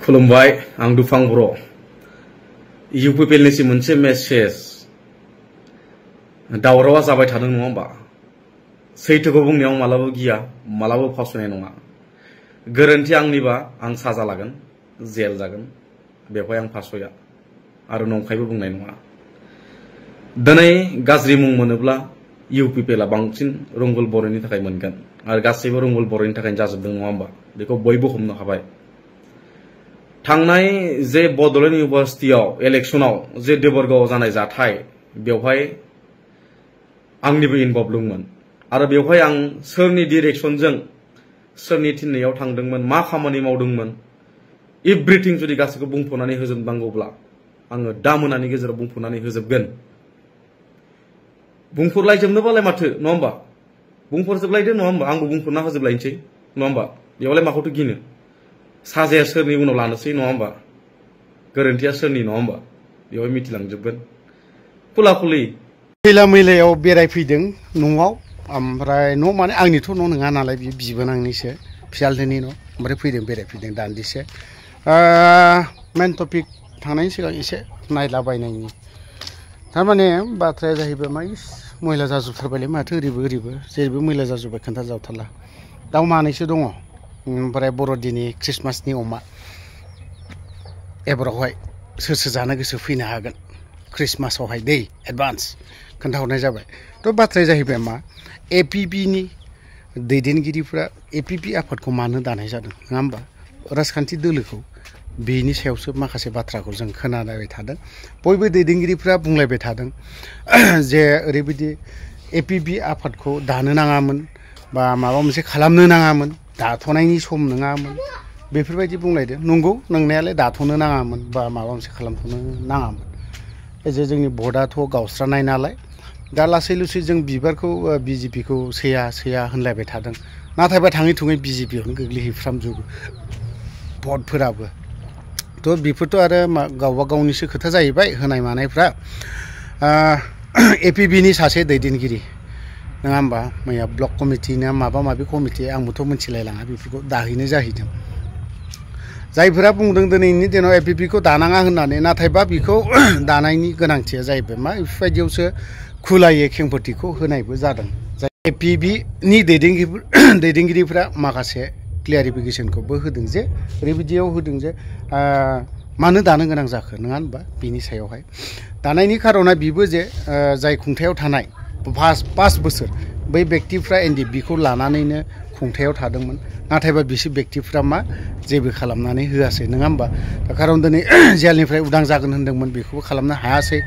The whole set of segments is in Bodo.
खुलुमबाय आं दुफां बर' इउपिपिएलनिसि मोनसे मेसेज दावरावा जाबाय थादों नङा होमबा सैथोखौ बुंनायाव मालाबा गिया मालाबा फावसयनाय नङा गोरोन्थि आंनिबा आं साजा लागोन जेल जागोन बेवहाय आं फावसया आरो नंखायबो बुंनाय नङा दिनै गाज्रि मुं मोनोब्ला इउपिपिएलआ बांसिन रंगुल बर'नि थाखाय मोनगोन आरो गासैबो रंगुल बर'नि थाखाय जाजोबदों नङा होमबा बेखौ बयबो हमनो हाबाय थांनाय जे बड'लेण्ड इउनिभार्सिटियाव इलेक्शनाव जे देबरगावआव जानाय जाथाय बेवहाय आंनिबो इनभल्भ दंमोन आरो बेवहाय आं सोरनि डिरेक्शनजों सोरनि थिननायाव थांदोंमोन मा खामानि मावदोंमोन एभ्रिथिं जुदि गासैखौ बुंफोरनानै होजोबनांगौब्ला आङो दा मोनानि गेजेराव बुंफोरनानै होजोबगोन बुंफोरलायजोबनोबालाय माथो नङा होमबा बुंफोरजोबलायदो नङा होमबा आंबो बुंफोरना होजोबलायनोसै नङा होमबा बेयावलाय माखौथो गिनो साजाया सोरनि उनाव लानोसै नङा होमबा गोरोन्थिया सोरनि नङा होमबा बेवहाय मिथिलांजोबगोन खुला खुलि खैला मैलायाव बेरायफैदों न'आव ओमफ्राय न' माने आंनिथ' न' नङा नालाय बे बिबोनांनिसो फिसालनि न' ओमफ्राय फैदों बेरायफैदों दान्दिसे मेन टपिक थांनायनि सिगां एसे नायलाबायनायनि थारमाने बाथ्राया जाहैबाय मा मैला जाजोबथारबायलै माथो ओरैबो जेरैबो मैला जाजोब्बाय खोन्थाजावथारला दाउ मानैसो दङ ओमफ्राय बर'दिननि ख्रिस्टमासनि अमा एबारावहाय सोर जानो गोसो फैनो हागोन ख्रिस्टमासावहाय दै एडभान्स खोन्थाहरनाय जाबाय थ' बाथ्राया जाहैबाय मा एपिपिनि दैदेनगिरिफ्रा एपिपि आफादखौ मानो दानाय जादों नङा होमबा राजखान्थि दोलोखौ बेनि सायावसो माखासे बाथ्राखौ जों खोनाबाय थादों बयबो दैदेनगिरिफ्रा बुंलायबाय थादों जे ओरैबायदि एपिपि आफादखौ दानो नाङामोन बा माबा मोनसे खालामनो नाङामोन दाथ'नायनि सम नङामोन बेफोरबायदि बुंलायदों नंगौ नंनायालाय दाथ'नो नाङामोन बा माबा मोनसे खालामथ'नो नाङामोन जे जोंनि भटआथ' गावस्रानाय नालाय दा लासै जों बिबारखौ बिजेपिखौ सैया होनलायबाय थादों नाथायबा थाङै थुङै बिजेपियावनो गोग्लैहैफ्रामजोबो भटफोराबो थ' बेफोरथ' आरो गावबा गावनिसो खोथा जाहैबाय होनाय मानायफ्रा एपिपिनि सासे दैदेनगिरि नङा होमबा मैया ब्लक कमिटि ना माबा माबि कमिटि आंबोथ' मिथिलायलाङा बेफोरखौ दाहैनो जाहैदों जायफोरा बुंदों दिनैनि दिनाव एपिपिखौ दानाङा होननानै नाथायबा बेखौ दानायनि गोनांथिया जाहैबाय मा बेफोरबायदियावसो खुलायै खेंफोरथिखौ होनायबो जादों जाय एपिपिनि दैदेनगिरिफ्रा माखासे क्लियारिफिकेसनखौबो होदों जे ओरैबायदियाव होदों जे मानो दानो गोनां जाखो नङा होनबा बिनि सायावहाय दानायनि खारना बेबो जे जाय खुंथायाव थानाय 5 बोसोर बै बेक्तिफ्रा एनडिएफबिखौ लानानैनो खुंथायाव थादोंमोन नाथायबा बिसोर बेक्तिफ्रा मा जेबो खालामनानै होआसै नङा होमबा दा खारन दिनै जेलनिफ्राय उदां जागोन होनदोंमोन बेखौबो खालामनो हायासै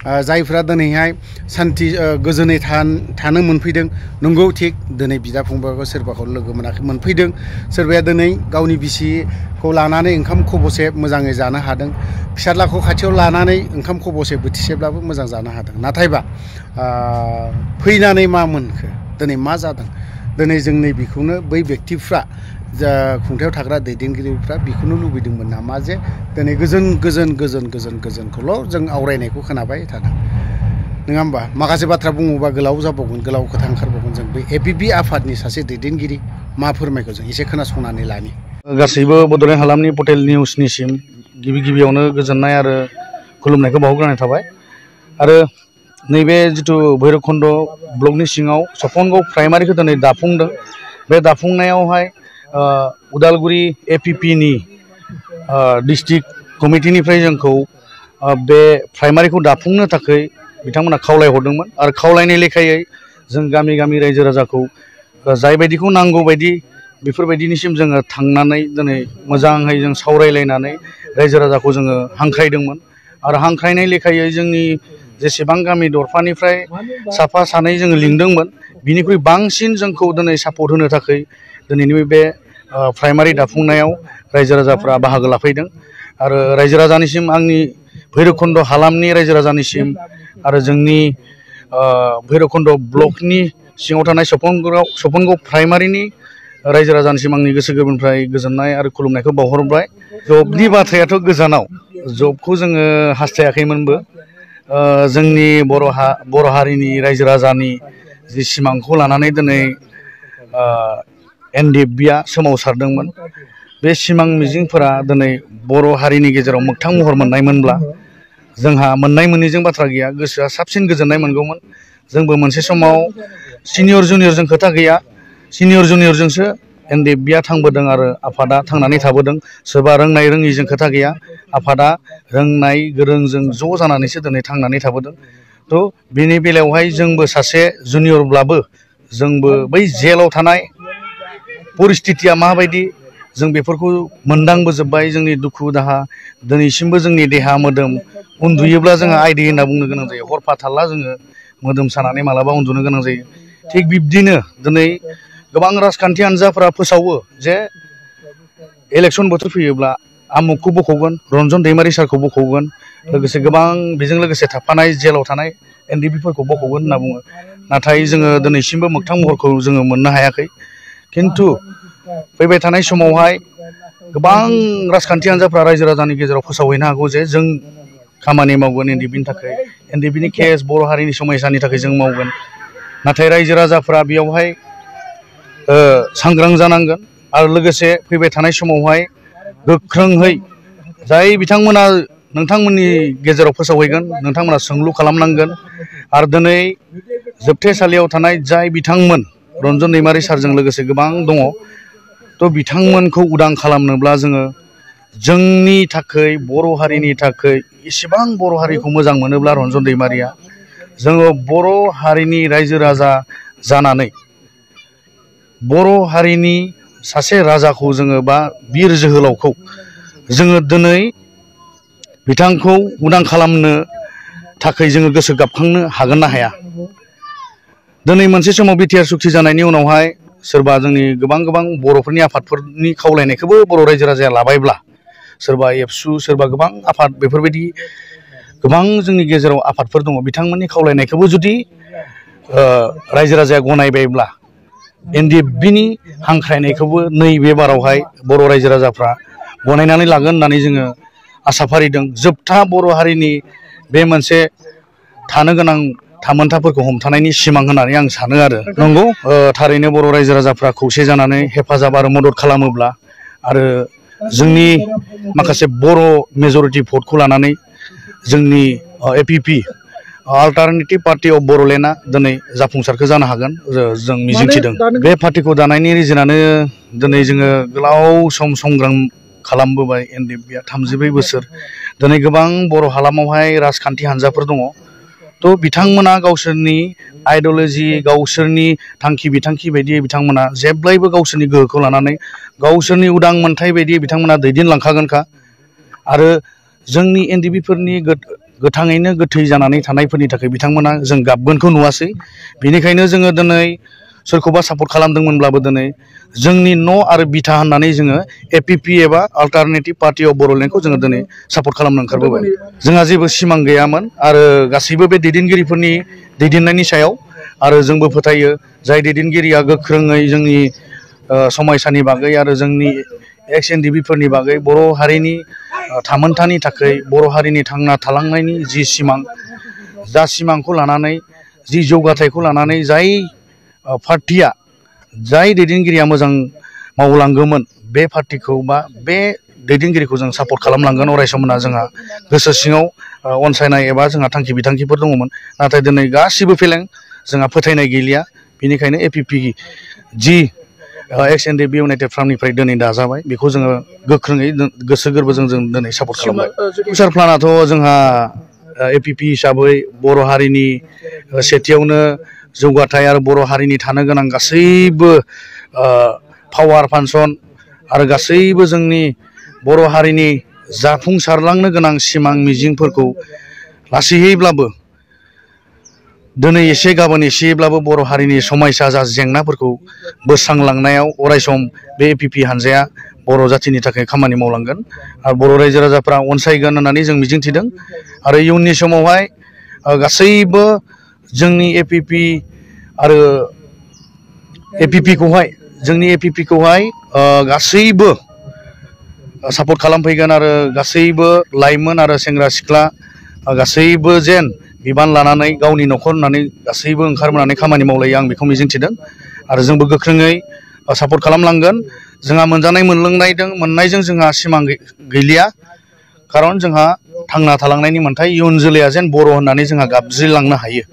जायफ्रा दिनैहाय सान्थि गोजोनै थानो मोनफैदों नंगौ थिग दिनै बिदा फंबायखौ सोरबाखौ लोगो मोनाखै मोनफैदों सोरबाया दिनै गावनि बिसिखौ लानानै ओंखाम खबसे मोजाङै जानो हादों फिसाज्लाखौ खाथियाव लानानै ओंखाम खबसे बोथिसेब्लाबो मोजां जानो हादों नाथायबा फैनानै मा मोनखो दिनै मा जादों दिनै जोंनि बेखौनो बै बेक्तिफ्रा जा खुंथायाव थाग्रा दैदेनगिरिफ्रा बेखौनो लुबैदोंमोन नामा जे दिनै गोजोनखौल' जों आवरायनायखौ खोनाबाय थादों नङा होमबा माखासे बाथ्रा बुङोबा गोलाव जाबावगोन गोलाव खोथा ओंखारबावगोन जों बे एपिपि आफादनि सासे दैदेनगिरि मा फोरमायखौ जों एसे खोनासंनानै लानि गासैबो बड'लेण्ड हालामनि पर्टेल निउसनिसिम गिबियावनो गोजोननाय आरो खुलुमनायखौ बावहरग्रोनाय थाबाय आरो नैबे जिथु भैरबखुन्द ब्लकनि सिङाव सफनगाव प्राइमारिखौ दिनै दाफुंदों बे दाफुंनायावहाय उदालगुरि एपिपिनि डिस्ट्रिक्ट कमिटिनिफ्राय जोंखौ बे प्राइमारिखौ दाफुंनो थाखाय बिथांमोना खावलायहरदोंमोन आरो खावलायनाय लेखायै जों गामि रायजो राजाखौ जायबायदिखौ नांगौ बायदि बेफोरबायदिनिसिम जोङो थांनानै दिनै मोजाङै जों सावरायलायनानै रायजो राजाखौ जोङो हांख्रायदोंमोन आरो हांख्रायनाय लेखायै जोंनि जेसेबां गामि दरफानिफ्राय साफा सानै जोङो लिंदोंमोन बिनिख्रुइ बांसिन जोंखौ दिनै सापर्ट होनो थाखाय दिनैनि बे प्राइमारि दाफुंनायाव रायजो राजाफ्रा बाहागो लाफैदों आरो रायजो राजानिसिम आंनि भैरबखुन्द हालामनि रायजो राजानिसिम आरो जोंनि भैरबखुन्द ब्लकनि सिङाव थानाय सफनगाव प्राइमारिनि रायजो राजानिसिम आंनि गोसो गोरबोनिफ्राय गोजोननाय आरो खुलुमनायखौ बावहरबाय जबनि बाथ्रायाथ' गोजानाव जबखौ जोङो हास्थायाखैमोनबो जोंनि बर' हारिनि रायजो राजानि जि सिमांखौ लानानै दिनै एनडिएफबिआ सोमावसारदोंमोन बे सिमां मिजिंफोरा दिनै बर' हारिनि गेजेराव मोगथां महर मोननायमोनब्ला जोंहा मोननाय मोनैजों बाथ्रा गैया, गोसोआ साबसिन गोजोननाय मोनगौमोन। जोंबो मोनसे समाव सिनियर जुनियरजों खोथा गैया, सिनियर जुनियरजोंसो एनडिएफबिआ थांबोदों आरो आफादा थांनानै थाबोदों। सोरबा रोंनाय रोङिजों खोथा गैया, आफादा रोंनाय गोरोंजों ज' जानानैसो दिनै थांनानै थाबोदों। थ' बेनि बेलायावहाय जोंबो सासे जुनियरब्लाबो जोंबो बै जेलाव थानाय परिस्थितिया माबायदि जों बेफोरखौ मोनदांबोजोब्बाय। जोंनि दुखु दाहा दिनैसिमबो जोंनि देहा मोदोम उन्दुयोब्ला जोंहा आइदि होनना बुंनो गोनां जायो, हरफा थारला जोङो मोदोम सानानै मालाबा उन्दुनो गोनां जायो। थिग बिब्दिनो दिनै गोबां राजखान्थि हान्जाफोरा फोसावो जे इलेक्सन बोथोर फैयोब्ला आमुखखौ बख'गोन, रन्जन दैमारि सारखौ बख'गोन, लोगोसे गोबां बेजों लोगोसे थाफानाय जेलाव थानाय एनडिएफबिफोरखौ बख'गोन होनना बुङो। नाथाय जोङो दिनैसिमबो मोगथां महरखौ जोङो मोननो हायाखै। खिन्थु फैबाय थानाय समावहाय गोबां राजखान्थि हान्जाफ्रा रायजो राजानि गेजेराव फोसावहैनो हागौ जे जों खामानि मावगोन एनडिएफबिनि थाखाय, एनडिएफबिनि केस बर' हारिनि समयसानि थाखाय जों मावगोन। नाथाय रायजो राजाफ्रा बेयावहाय सांग्रां जानांगोन आरो लोगोसे फैबाय थानाय समावहाय गोख्रोङै जाय बिथांमोना नोंथांमोननि गेजेराव फोसावहैगोन, नोंथांमोना सोंलु खालामनांगोन। आरो दिनै जोबथेसालियाव थानाय जाय बिथांमोन रन्जन दैमारि सारजों लोगोसे गोबां दङ, थ' बिथांमोनखौ उदां खालामनोब्ला जोङो जोंनि थाखाय बर' हारिनि थाखाय इसेबां बर' हारिखौ मोजां मोनोब्ला रन्जन दैमारिया, जोङो बर' हारिनि रायजो राजा जानानै बर' हारिनि सासे राजाखौ जोङो बा बिर जोहोलावखौ जोङो दिनै बिथांखौ उदां खालामनो थाखाय जोङो गोसो गाबखांनो हागोन ना हाया? दिनै मोनसे समाव बिटिआर सुक्ति जानायनि उनावहाय सोरबा जोंनि गोबां बर'फोरनि आफादफोरनि खावलायनायखौबो बर' रायजो राजाया लाबायब्ला, सोरबा एबसु, सोरबा गोबां आफाद, बेफोरबायदि गोबां जोंनि गेजेराव आफादफोर दङ, बिथांमोननि खावलायनायखौबो जुदि रायजो राजाया गनायबायब्ला एनडिएफबिनि हांख्रायनायखौबो नैबे बारावहाय बर' रायजो राजाफ्रा गनायनानै लागोन होननानै जोङो आसा फारिदों। जोबथा बर' हारिनि बे मोनसे थानो गोनां थामोनथाफोरखौ हमथानायनि सिमां होननानै आं सानो आरो। नंगौ, थारैनो बर' रायजो राजाफ्रा खौसे जानानै हेफाजाब आरो मदद खालामोब्ला आरो जोंनि माखासे बर' मेजरिटि भटखौ लानानै जोंनि एपिपि अल्टारनेटिभ पार्टि अफ बर'लेण्डआ दिनै जाफुंसारखौ जानो हागोन जों मिजिंथिदों। बे पार्टिखौ दानायनि रिजोनानो दिनै जोङो गोलाव सम संग्राम खालामबोबाय। एनडिएफबिआ 34 बोसोर। दिनै गोबां बर' हालामावहाय राजखान्थि हान्जाफोर दङ, थ' बिथांमोना गावसोरनि आइडिय'लजि, गावसोरनि थांखि बिथांखि बायदियै बिथांमोना जेब्लायबो गावसोरनि गोहोखौ लानानै गावसोरनि उदां मोन्थाय बायदियै बिथांमोना दैदेनलांखागोनखा। आरो जोंनि एनडिएफबिफोरनि गोथाङैनो गोथै जानानै थानायफोरनि थाखाय बिथांमोना जों गाबगोनखौ नुवासै। बेनिखायनो जोङो दिनै सोरखौबा सापर्ट खालामदोंमोनब्लाबो दिनै जोंनि न' आरो बिथा होननानै जोङो एपिपि एबा अल्टारनेटिभ पार्टि अफ बर'लेण्डखौ जोङो दिनै सापर्ट खालामनो ओंखारबोबाय। जोंहा जेबो सिमां गैयामोन आरो गासैबो बे दैदेनगिरिफोरनि दैदेननायनि सायाव, आरो जोंबो फोथायो जाय दैदेनगिरिया गोख्रोङै जोंनि समायसानि बागै आरो जोंनि एक्स एनडिएफबिफोरनि बागै बर' हारिनि थामोनथानि थाखाय, बर' हारिनि थांना थालांनायनि जि सिमां, जा सिमांखौ लानानै, जि जौगाथायखौ लानानै जाय पार्टिया, जाय दैदेनगिरिया मोजां मावलांगौमोन, बे पार्टिखौ बा बे दैदेनगिरिखौ जों सापर्ट खालामलांगोन अरायसम होनना जोंहा गोसो सिङाव अनसायनाय एबा जोंहा थांखि बिथांखिफोर दङमोन। नाथाय दिनै गासिबो फेलें, जोंहा फोथायनाय गैलिया। बेनिखायनो एपिपि जि एक्स एनडिएफबि इउनाइटेड फ्रन्टनिफ्राय दिनै दाजाबाय, बेखौ जोङो गोख्रोङै गोसो गोरबोजों जों दिनै सापर्ट खालामबाय। फिउचार प्लानाथ' जोंहा एपिपि हिसाबै बर' हारिनि सेथियावनो जौगाथाय आरो बर' हारिनि थानो गोनां गासैबो पावार फांसन आरो गासैबो जोंनि बर' हारिनि जाफुंसारलांनो गोनां सिमां मिजिंफोरखौ लासैयैब्लाबो दिनै एसे गाबोन एसेब्लाबो बर' हारिनि समायसा जा जेंनाफोरखौ बोस्रांलांनायाव अरायसम बे एपिपि हान्जाया बर' जाथिनि थाखाय खामानि मावलांगोन आरो बर' रायजो राजाफ्रा अनसायगोन होननानै जों मिजिंथिदों। आरो इयुननि समावहाय गासैबो जोंनि एपिपि आरो जोंनि एपिपिखौहाय गासैबो सापर्ट खालामफैगोन आरो गासैबो लाइमोन आरो सेंग्रा सिख्ला गासैबो जेन बिबान लानानै गावनि न'खर होननानै गासैबो ओंखारबोनानै खामानि मावलायो, आं बेखौ मिजिंथिदों। आरो जोंबो गोख्रोङै सापर्ट खालामलांगोन जोंहा मोनजानाय मोननायजों जोंहा सिमां गैलिया खारन जोंहा थांना थालांनायनि मोन्थाय इयुन जोलैया जेन बर' होननानै जोंहा गाबज्रिलांनो हायो